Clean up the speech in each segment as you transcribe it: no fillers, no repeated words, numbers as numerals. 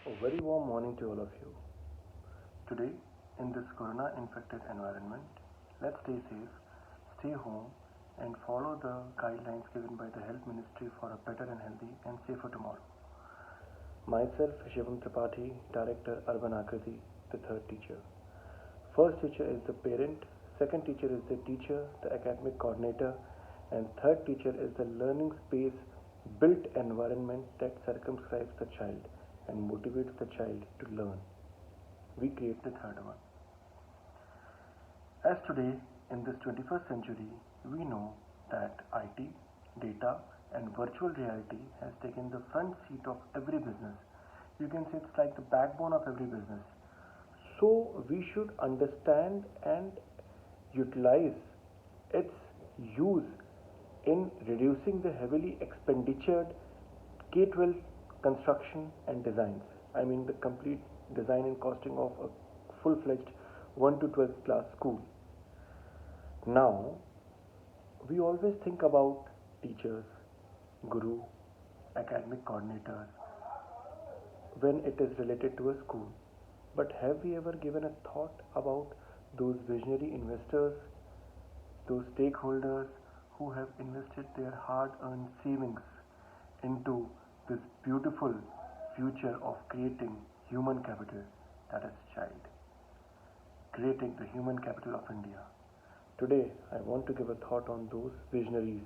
A very warm morning to all of you. Today, in this corona infected environment, let's stay safe, stay home, and follow the guidelines given by the Health Ministry for a better and healthy and safer tomorrow. Myself, Shivam Tripathi, Director Urban Akriti, the third teacher. First teacher is the parent, second teacher is the teacher, the academic coordinator, and third teacher is the learning space built environment that circumscribes the child and motivates the child to learn. We create the third one. As today, in this 21st century, we know that IT, data, and virtual reality has taken the front seat of every business. You can say it's like the backbone of every business. So we should understand and utilize its use in reducing the heavily expenditured K-12 construction and designs. I mean the complete design and costing of a full-fledged 1 to 12th class school. Now, we always think about teachers, guru, academic coordinators when it is related to a school. But have we ever given a thought about those visionary investors, those stakeholders who have invested their hard-earned savings into this beautiful future of creating human capital, that is child, creating the human capital of India? Today, I want to give a thought on those visionaries,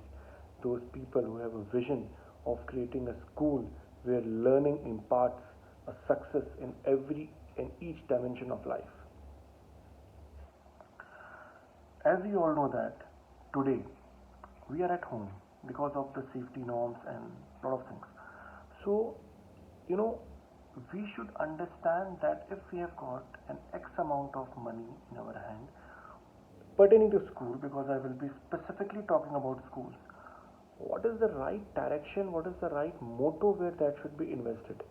those people who have a vision of creating a school where learning imparts a success in each dimension of life. As we all know that today we are at home because of the safety norms and a lot of things. So, we should understand that if we have got an X amount of money in our hand pertaining to school, because I will be specifically talking about schools, what is the right direction, what is the right motto where that should be invested?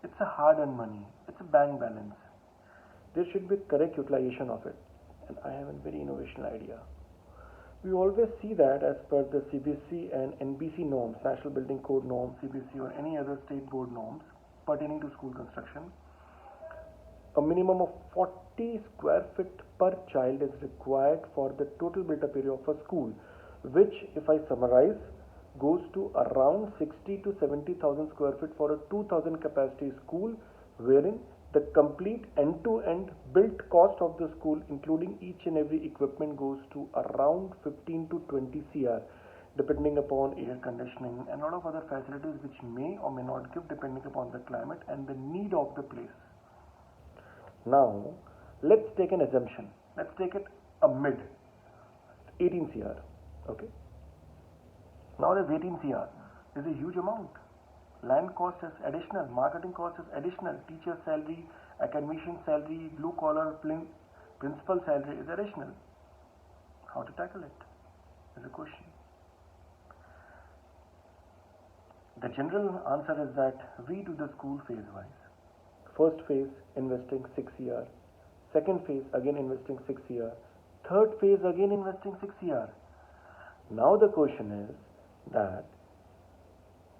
It's a hard-earned money, it's a bank balance. There should be correct utilization of it, and I have a very innovational idea. We always see that as per the CBSE and NBC norms, National Building Code norms, CBSE or any other state board norms pertaining to school construction, a minimum of 40 square feet per child is required for the total built-up area of a school, which, if I summarize, goes to around 60 to 70,000 square feet for a 2,000 capacity school, wherein the complete end-to-end built cost of the school, including each and every equipment, goes to around 15 to 20 cr, depending upon air conditioning and a lot of other facilities which may or may not give depending upon the climate and the need of the place. Now, let's take an assumption. Let's take it a mid 18 cr. Okay. Now, this 18 cr is a huge amount. Land cost is additional, marketing cost is additional, teacher salary, academician salary, blue collar principal salary is additional. How to tackle it is a question. The general answer is that we do the school phase wise. First phase investing 6 cr, second phase again investing 6 cr, third phase again investing 6 cr. Now the question is that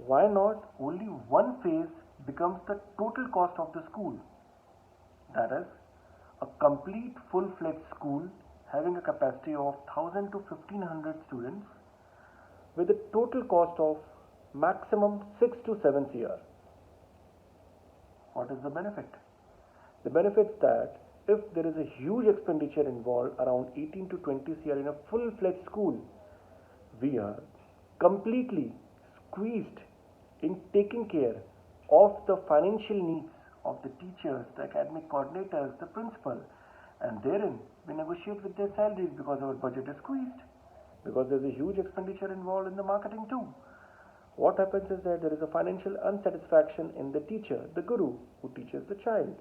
why not only one phase becomes the total cost of the school? That is, a complete full-fledged school having a capacity of 1000 to 1500 students with a total cost of maximum 6 to 7 cr. What is the benefit? The benefit is that if there is a huge expenditure involved, around 18 to 20 cr in a full-fledged school, we are completely squeezed in taking care of the financial needs of the teachers, the academic coordinators, the principal, and therein we negotiate with their salaries because our budget is squeezed, because there is a huge expenditure involved in the marketing too. What happens is that there is a financial unsatisfaction in the teacher, the guru, who teaches the child,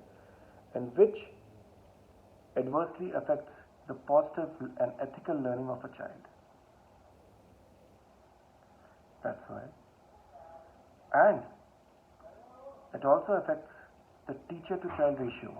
and which adversely affects the positive and ethical learning of a child. That's why. And it also affects the teacher to child ratio.